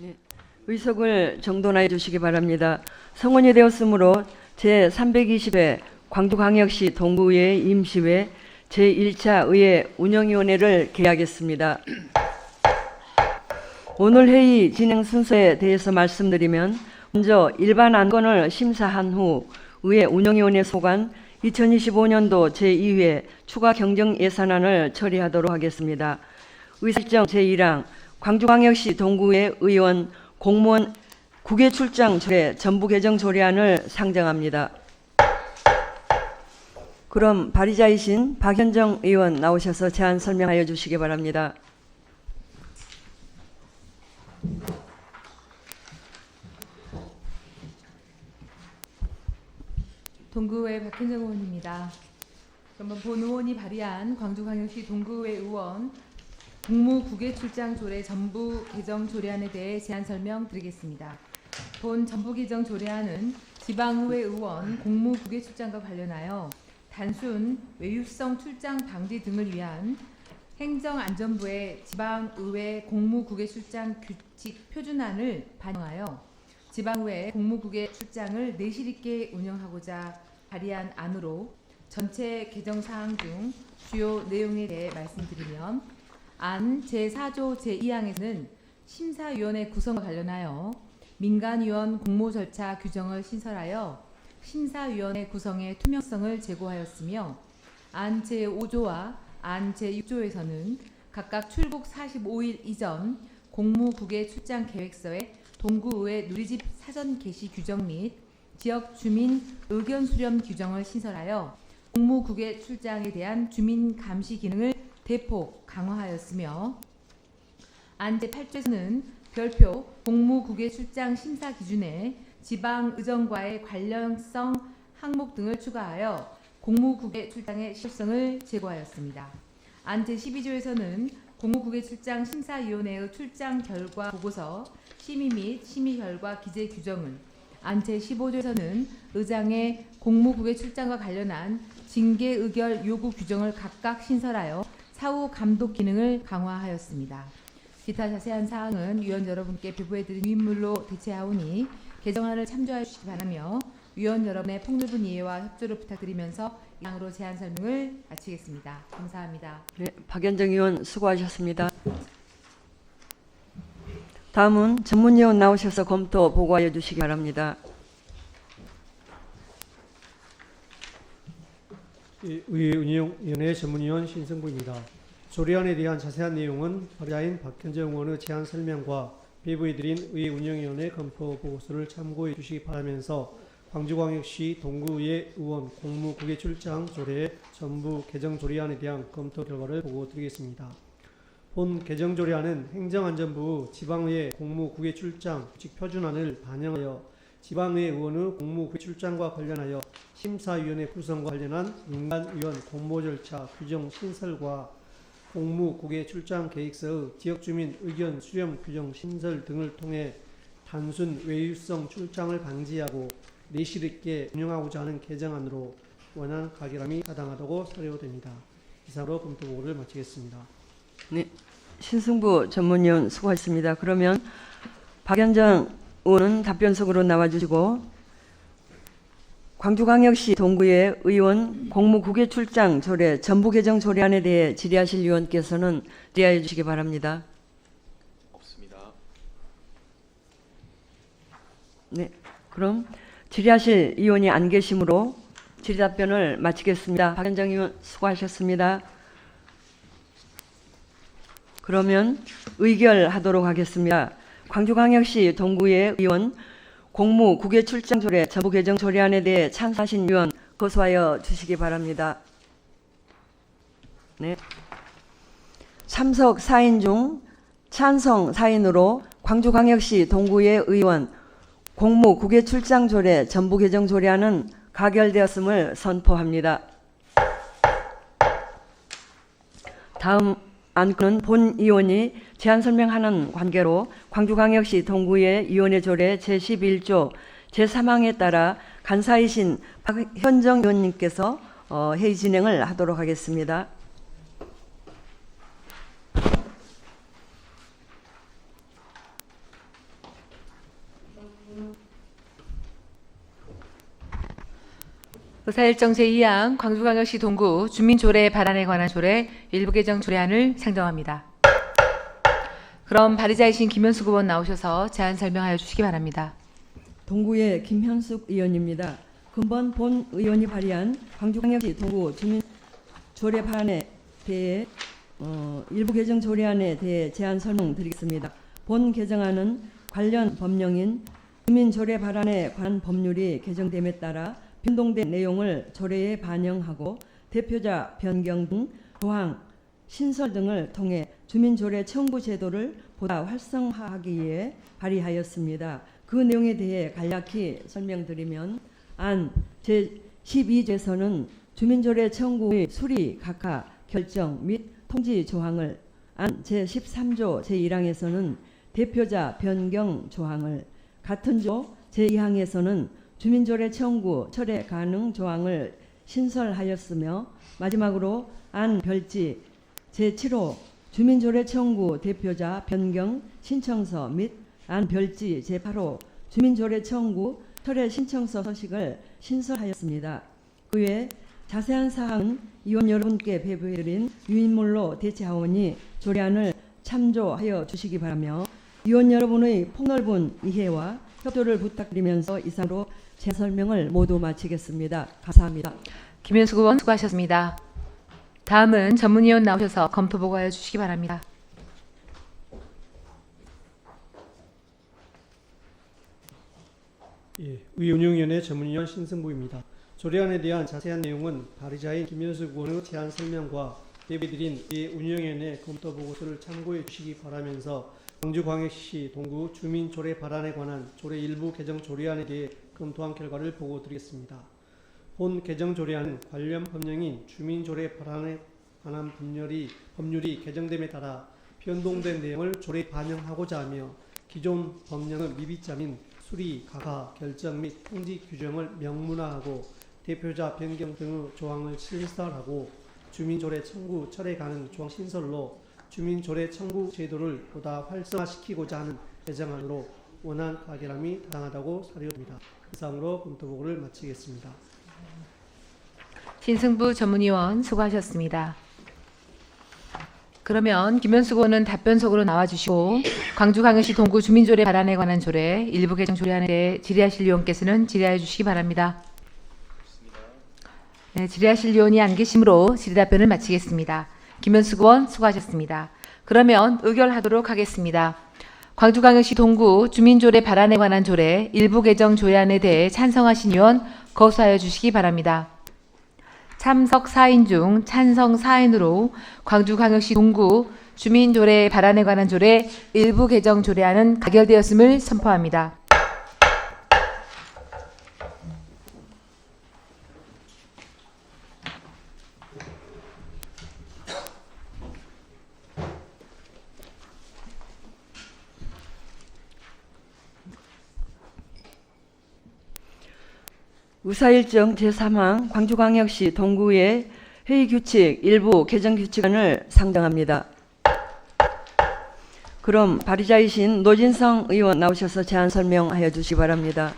네, 의석을 정돈하여 주시기 바랍니다. 성원이 되었으므로 제320회 광주광역시 동구의회 임시회 제1차 의회 운영위원회를 개하겠습니다. 오늘 회의 진행 순서에 대해서 말씀드리면, 먼저 일반 안건을 심사한 후 의회 운영위원회 소관 2025년도 제2회 추가 경정 예산안을 처리하도록 하겠습니다. 의사일정 제1항 광주광역시 동구의 의원 공무원 국외 출장 조례 전부 개정 조례안을 상정합니다. 그럼 발의자이신 박현정 의원 나오셔서 제안 설명하여 주시기 바랍니다. 동구의회 박현정 의원입니다. 그러면 본 의원이 발의한 광주광역시 동구의회 의원 국무 국외 출장 조례 전부 개정 조례안에 대해 제안 설명드리겠습니다. 본 전부 개정 조례안은 지방의회 의원 공무 국외 출장과 관련하여 단순 외유성 출장 방지 등을 위한 행정안전부의 지방의회 공무 국외 출장 규칙 표준안을 반영하여 지방의회 공무 국외 출장을 내실 있게 운영하고자 발의한 안으로, 전체 개정 사항 중 주요 내용에 대해 말씀드리면, 안 제4조 제2항에서는 심사위원회 구성과 관련하여 민간위원 공모 절차 규정을 신설하여 심사위원회 구성의 투명성을 제고하였으며, 안 제5조와 안 제6조에서는 각각 출국 45일 이전 공무국외 출장 계획서에 동구의회 누리집 사전 게시 규정 및 지역 주민 의견 수렴 규정을 신설하여 공무국외 출장에 대한 주민 감시 기능을 대폭 강화하였으며, 안 제8조에서는 별표 공무국외 출장 심사 기준에 지방의정과의 관련성 항목 등을 추가하여 공무국외 출장의 실효성을 제고하였습니다. 안 제12조에서는 공무국외 출장 심사위원회의 출장 결과 보고서 심의 및 심의 결과 기재 규정을, 안 제15조에서는 의장의 공무국외 출장과 관련한 징계 의결 요구 규정을 각각 신설하여 사후 감독 기능을 강화하였습니다. 기타 자세한 사항은 위원 여러분께 배부해드린 위임물로 대체하오니 개정안을 참조하여 주시기 바라며, 위원 여러분의 폭넓은 이해와 협조를 부탁드리면서 이상으로 제안 설명을 마치겠습니다. 감사합니다. 네, 박현정 의원 수고하셨습니다. 다음은 전문위원 나오셔서 검토 보고하여 주시기 바랍니다. 의회 운영위원회 전문위원 신성구입니다. 조례안에 대한 자세한 내용은 발의자인 박현정 의원의 제안 설명과 배부해드린 의회 운영위원회 검토 보고서를 참고해 주시기 바라면서 광주광역시 동구의회 의원 공무국외 출장 조례 전부 개정 조례안에 대한 검토 결과를 보고드리겠습니다. 본 개정 조례안은 행정안전부 지방의회 공무국외 출장 규칙 표준안을 반영하여 지방의회 의원의 공무국외 출장과 관련하여 심사위원회 구성과 관련한 민간위원 공모 절차 규정 신설과 공무국외 출장 계획서의 지역주민 의견 수렴 규정 신설 등을 통해 단순 외유성 출장을 방지하고 내실 있게 운영하고자 하는 개정안으로 원안 가결함이 타당하다고 사료됩니다. 이상으로 검토 보고를 마치겠습니다. 네, 신승부 전문위원 수고하셨습니다. 그러면 박현정 의원은 답변석으로 나와주시고, 광주광역시 동구의 의원 공무국외 출장 조례 전부 개정 조례안에 대해 질의하실 위원께서는 질의하여 주시기 바랍니다. 없습니다. 네, 그럼 질의하실 의원이 안 계시므로 질의 답변을 마치겠습니다. 박현정 의원 수고하셨습니다. 그러면 의결하도록 하겠습니다. 광주광역시 동구의 의원 공무 국외 출장 조례 전부 개정 조례안에 대해 찬성하신 의원 거소하여 주시기 바랍니다. 네. 참석 4인 중 찬성 4인으로 광주광역시 동구의 의원 공무 국외 출장 조례 전부 개정 조례안은 가결되었음을 선포합니다. 다음 안건은 본 의원이 제안 설명하는 관계로 광주광역시 동구의 위원회 조례 제11조 제3항에 따라 간사이신 박현정 의원님께서 회의 진행을 하도록 하겠습니다. 의사일정 제2항 광주광역시 동구 주민조례 발안에 관한 조례 일부 개정 조례안을 상정합니다. 그럼 발의자이신 김현숙 의원 나오셔서 제안 설명하여 주시기 바랍니다. 동구의 김현숙 의원입니다. 근본 본 의원이 발의한 광주광역시 동구 주민조례 발안에 대해 일부 개정 조례안에 대해 제안 설명드리겠습니다. 본 개정안은 관련 법령인 주민조례 발안에 관한 법률이 개정됨에 따라 변동된 내용을 조례에 반영하고 대표자 변경 등 조항, 신설 등을 통해 주민조례 청구 제도를 보다 활성화하기 위해 발의하였습니다. 그 내용에 대해 간략히 설명드리면 안 제12조에서는 주민조례 청구의 수리, 각하, 결정 및 통지 조항을, 안 제13조 제1항에서는 대표자 변경 조항을, 같은 조 제2항에서는 주민조례 청구 철회 가능 조항을 신설하였으며 마지막으로 안 별지 제7호 주민조례 청구 대표자 변경 신청서 및 안 별지 제8호 주민조례 청구 철회 신청서 서식을 신설하였습니다. 그 외 자세한 사항은 의원 여러분께 배부해드린 유인물로 대체하오니 조례안을 참조하여 주시기 바라며 의원 여러분의 폭넓은 이해와 협조를 부탁드리면서 이상으로 제 설명을 모두 마치겠습니다. 감사합니다. 김현숙 의원 수고하셨습니다. 다음은 전문위원 나오셔서 검토 보고하여 주시기 바랍니다. 예, 의운영위원회 전문위원 신승부입니다. 조례안에 대한 자세한 내용은 발의자인 김현숙 의원의 제안 설명과 대비드린 운영위원회 검토 보고서를 참고해 주시기 바라면서 광주광역시 동구 주민조례 발안에 관한 조례 일부 개정 조례안에 대해 검토한 결과를 보고드리겠습니다. 본 개정 조례안은 관련 법령인 주민조례 발안에 관한 법률이 개정됨에 따라 변동된 내용을 조례에 반영하고자 하며 기존 법령의 미비점인 수리, 각하, 결정 및 통지 규정을 명문화하고 대표자 변경 등의 조항을 신설하고 주민조례 청구 철회 가능 조항 신설로 주민조례 청구 제도를 보다 활성화시키고자 하는 개정안으로 원안 가결함이 타당하다고 사료됩니다. 이상으로 검토보고를 마치겠습니다. 신승부 전문위원 수고하셨습니다. 그러면 김현숙 의원은 답변석으로 나와주시고 광주광역시 동구 주민조례 발안에 관한 조례 일부 개정 조례안에 대해 질의하실 의원께서는 질의하여 주시기 바랍니다. 네, 질의하실 의원이 안 계시므로 질의답변을 마치겠습니다. 김현숙 의원 수고하셨습니다. 그러면 의결하도록 하겠습니다. 광주광역시 동구 주민조례 발안에 관한 조례 일부 개정 조례안에 대해 찬성하신 의원 거수하여 주시기 바랍니다. 참석 4인 중 찬성 4인으로 광주광역시 동구 주민조례 발안에 관한 조례 일부 개정 조례안은 가결되었음을 선포합니다. 의사일정 제3항 광주광역시 동구의 회의규칙 일부 개정규칙안을 상정합니다. 그럼 발의자이신 노진성 의원 나오셔서 제안 설명하여 주시기 바랍니다.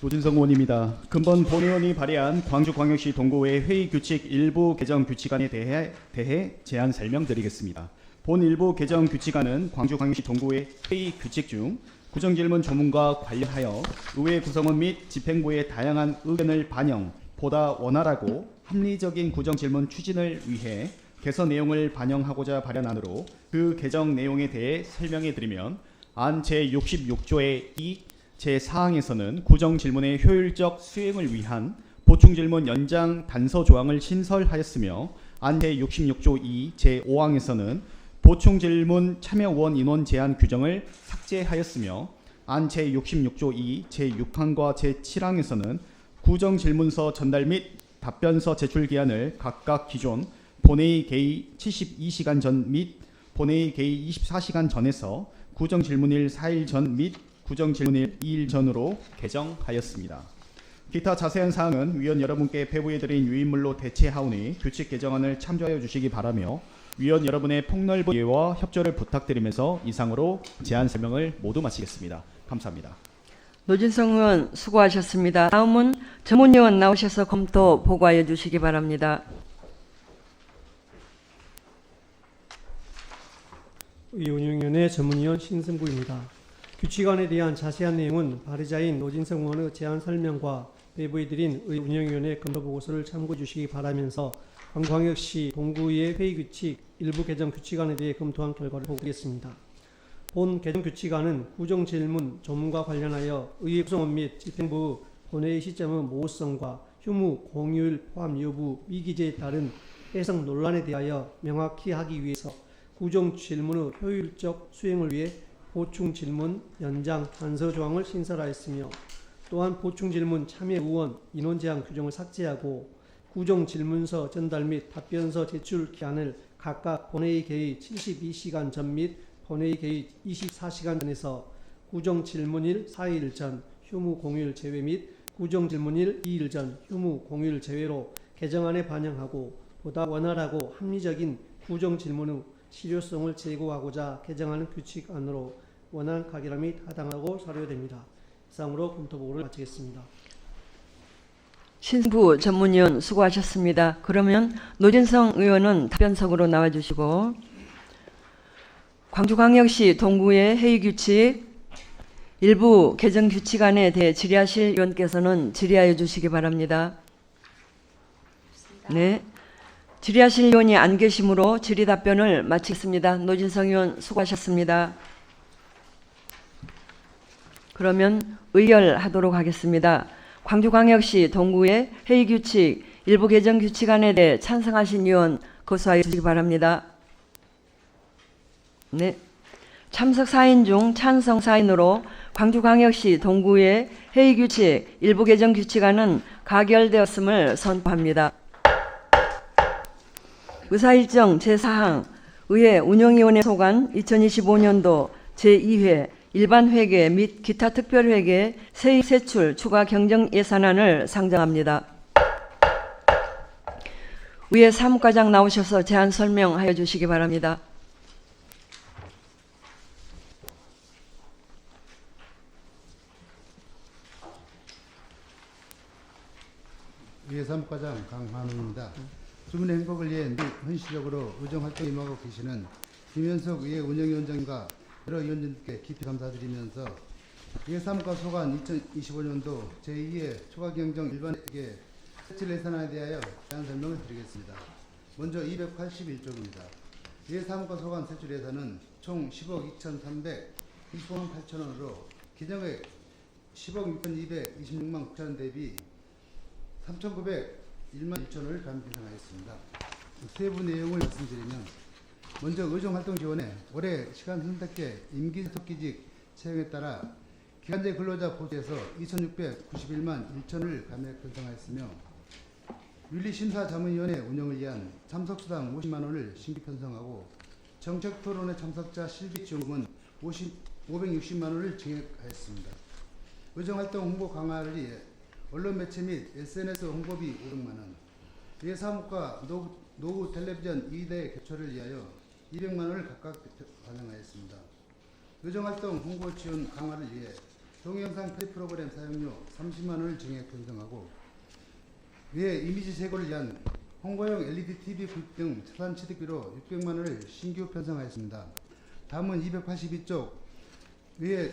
노진성 의원입니다. 근본 본 의원이 발의한 광주광역시 동구의 회의규칙 일부 개정 규칙안에 대해 제안 설명드리겠습니다. 본 일부 개정 규칙안은 광주광역시 동구의 회의규칙 중 구정질문 조문과 관련하여 의회 구성원 및 집행부의 다양한 의견을 반영, 보다 원활하고 합리적인 구정질문 추진을 위해 개선 내용을 반영하고자 발의안으로 그 개정 내용에 대해 설명해드리면 안 제66조의 2 제4항에서는 구정질문의 효율적 수행을 위한 보충질문 연장 단서 조항을 신설하였으며 안 제66조 2 제5항에서는 보충질문 참여 의원 인원 제한 규정을 삭제하였으며 안 제66조 2 제6항과 제7항에서는 구정질문서 전달 및 답변서 제출 기한을 각각 기존 본회의 개의 72시간 전 및 본회의 개의 24시간 전에서 구정질문일 4일 전 및 구정질문일 2일 전으로 개정하였습니다. 기타 자세한 사항은 위원 여러분께 배부해드린 유인물로 대체하오니 규칙 개정안을 참조하여 주시기 바라며 위원 여러분의 폭넓은 이해와 협조를 부탁드리면서 이상으로 제안 설명을 모두 마치겠습니다. 감사합니다. 노진성 의원 수고하셨습니다. 다음은 전문위원 나오셔서 검토 보고하여 주시기 바랍니다. 의운영위원회 전문위원 신승구입니다. 규칙안에 대한 자세한 내용은 발의자인 노진성 의원의 제안 설명과 배부해드린 의운영위원회 검토 보고서를 참고해 주시기 바라면서 광주광역시 동구의회 회의규칙 일부 개정 규칙안에 대해 검토한 결과를 보고드리겠습니다. 본 개정 규칙안은 구정질문 조문과 관련하여 의회 구성원 및 집행부의 본회의 시점의 모호성과 휴무 공휴일 포함 여부 미기재에 따른 해석 논란에 대하여 명확히 하기 위해서 구정질문의 효율적 수행을 위해 보충질문 연장 단서 조항을 신설하였으며 또한 보충질문 참여 의원 인원 제한 규정을 삭제하고 구정질문서 전달 및 답변서 제출 기한을 각각 본회의 개의 72시간 전 및 본회의 개의 24시간 전에서 구정질문일 4일 전 휴무 공휴일 제외 및 구정질문일 2일 전 휴무 공휴일 제외로 개정안에 반영하고 보다 원활하고 합리적인 구정질문의 실효성을 제고하고자 개정하는 규칙안으로 원활 가결함 및 타당하고 사료됩니다. 이상으로 검토보고를 마치겠습니다. 신부 전문위원 수고하셨습니다. 그러면 노진성 의원은 답변석으로 나와주시고 광주광역시 동구의 회의규칙 일부 개정 규칙안에 대해 질의하실 의원께서는 질의하여 주시기 바랍니다. 네, 질의하실 의원이 안 계시므로 질의 답변을 마치겠습니다. 노진성 의원 수고하셨습니다. 그러면 의결하도록 하겠습니다. 광주광역시 동구의 회의규칙 일부 개정 규칙안에 대해 찬성하신 의원 거수하여 주시기 바랍니다. 네, 참석 4인 중 찬성 4인으로 광주광역시 동구의 회의규칙 일부 개정 규칙안은 가결되었음을 선포합니다. 의사일정 제4항 의회 운영위원회 소관 2025년도 제2회 일반회계 및 기타 특별회계 세입 세출 추가 경정 예산안을 상정합니다. 의회 사무과장 나오셔서 제안 설명하여 주시기 바랍니다. 의회 사무과장 강한우입니다. 주민의 행복을 위해 헌신적으로 의정활동에 임하고 계시는 김현석 의회 운영위원장과 여러 위원님께 깊이 감사드리면서 의회 사무과 소관 2025년도 제2회 초과경정 일반회계 세출 예산안에 대하여 제안 설명을 드리겠습니다. 먼저 281조입니다. 의회 사무과 소관 세출 예산은 총 10억 2,325만 8천 원으로 기정액 10억 6,226만 9천 원 대비 3,901만 1천 원을 감변하였습니다. 세부 내용을 말씀드리면 먼저 의정활동 지원에 올해 시간 선택계 임기 특기직 채용에 따라 기간제 근로자 보수에서 2,691만 1천을 감액 편성하였으며 윤리심사자문위원회 운영을 위한 참석수당 50만 원을 신규 편성하고 정책토론회 참석자 실비지원금은 560만 원을 증액하였습니다. 의정활동 홍보 강화를 위해 언론 매체 및 SNS 홍보비 500만 원, 의회 사무과 노후 텔레비전 2대 개최를 위하여 200만 원을 각각 반영하였습니다. 의정활동 홍보 지원 강화를 위해 동영상 편집 프로그램 사용료 30만 원을 증액 편성하고 의회 이미지 제고를 위한 홍보용 LED TV 구입 등 차산 취득비로 600만 원을 신규 편성하였습니다. 다음은 282쪽 의회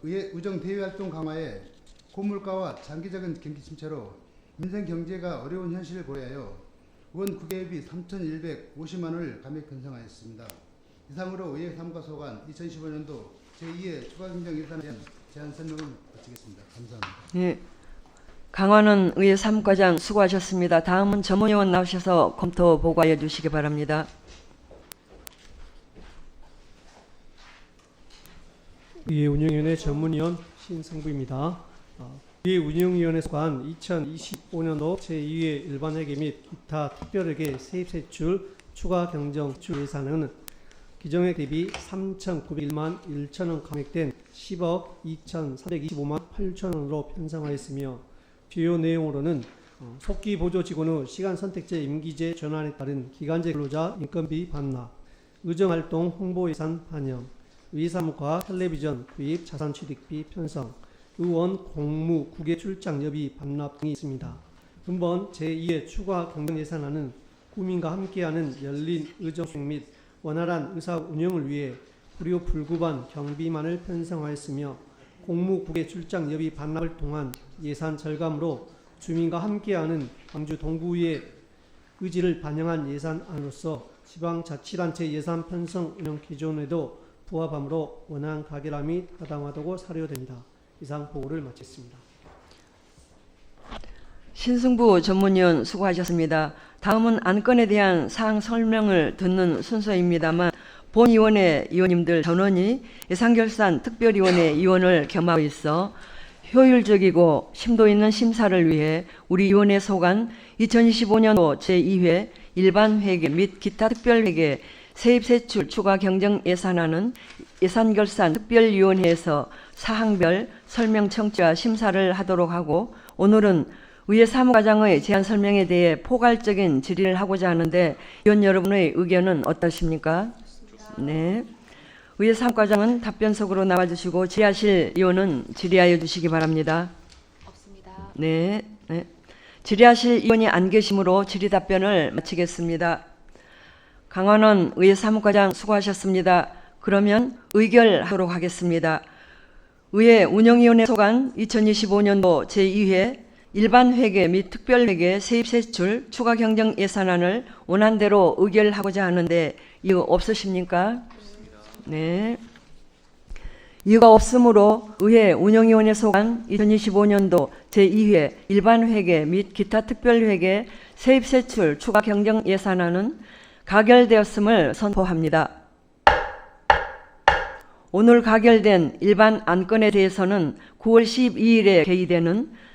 의정 대외활동 강화에 고물가와 장기적인 경기 침체로 민생 경제가 어려운 현실을 고려하여 의원 구개비 3,150만 원을 감액 편성하였습니다. 이상으로 의회 사무과 소관 2015년도 제2회 추가경정 예산에 대한 제안 설명을 마치겠습니다. 감사합니다. 예, 강환은 의회 사무과장 수고하셨습니다. 다음은 전문위원 나오셔서 검토 보고하여 주시기 바랍니다. 의회 운영위원회 전문위원 신성부입니다. 의회 운영위원회 소관 2025년도 제2회 일반회계 및 기타 특별회계 세입세출 추가 경정 지출 예산은 기정액 대비 3,901만 1천 원 감액된 10억 2,325만 8천 원으로 편성하였으며 주요 내용으로는 속기 보조 직원의 시간 선택제 임기제 전환에 따른 기간제 근로자 인건비 반납, 의정활동 홍보 예산 반영, 의사무과 텔레비전 구입 자산 취득비 편성, 의원 공무 국외 출장 여비 반납 등이 있습니다. 금번 제2회 추가 경정 예산안은 국민과 함께하는 열린 의정 수행 및 원활한 의사 운영을 위해 불요 불구반 경비만을 편성하였으며 공무 국외 출장 여비 반납을 통한 예산 절감으로 주민과 함께하는 광주 동구의 의지를 반영한 예산안으로서 지방자치단체 예산 편성 운영 기존에도 부합하므로 원활한 가결화 및 타당하다고 사료됩니다. 이상 보고를 마치겠습니다. 신승부 전문위원 수고하셨습니다. 다음은 안건에 대한 사항 설명을 듣는 순서입니다만 본위원회 위원님들 전원이 예산결산 특별위원회 위원을 겸하고 있어 효율적이고 심도 있는 심사를 위해 우리 위원회 소관 2025년도 제2회 일반회계 및 기타 특별회계 세입세출 추가 경정 예산안은 예산결산 특별위원회에서 사항별 설명 청취와 심사를 하도록 하고 오늘은 의회 사무과장의 제안 설명에 대해 포괄적인 질의를 하고자 하는데 위원 여러분의 의견은 어떠십니까? 네. 의회 사무과장은 답변석으로 나와주시고 질의하실 위원은 질의하여 주시기 바랍니다. 없습니다. 네. 네. 질의하실 위원이 안 계시므로 질의 답변을 마치겠습니다. 강환원 의회 사무과장 수고하셨습니다. 그러면 의결하도록 하겠습니다. 의회 운영위원회 소관 2025년도 제2회 일반회계 및 특별회계 세입세출 추가 경정 예산안을 원안대로 의결하고자 하는데 이유 없으십니까? 네. 이유가 없으므로 의회 운영위원회 소관 2025년도 제2회 일반회계 및 기타 특별회계 세입세출 추가 경정 예산안은 가결되었음을 선포합니다. 오늘 가결된 일반 안건에 대해서는 9월 12일에 개의되는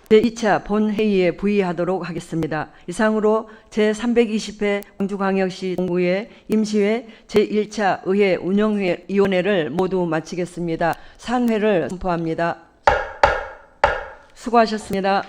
제2차 본회의에 부의하도록 하겠습니다. 이상으로 제320회 광주광역시 동구의 임시회 제1차 의회 운영위원회를 모두 마치겠습니다. 산회를 선포합니다. 수고하셨습니다.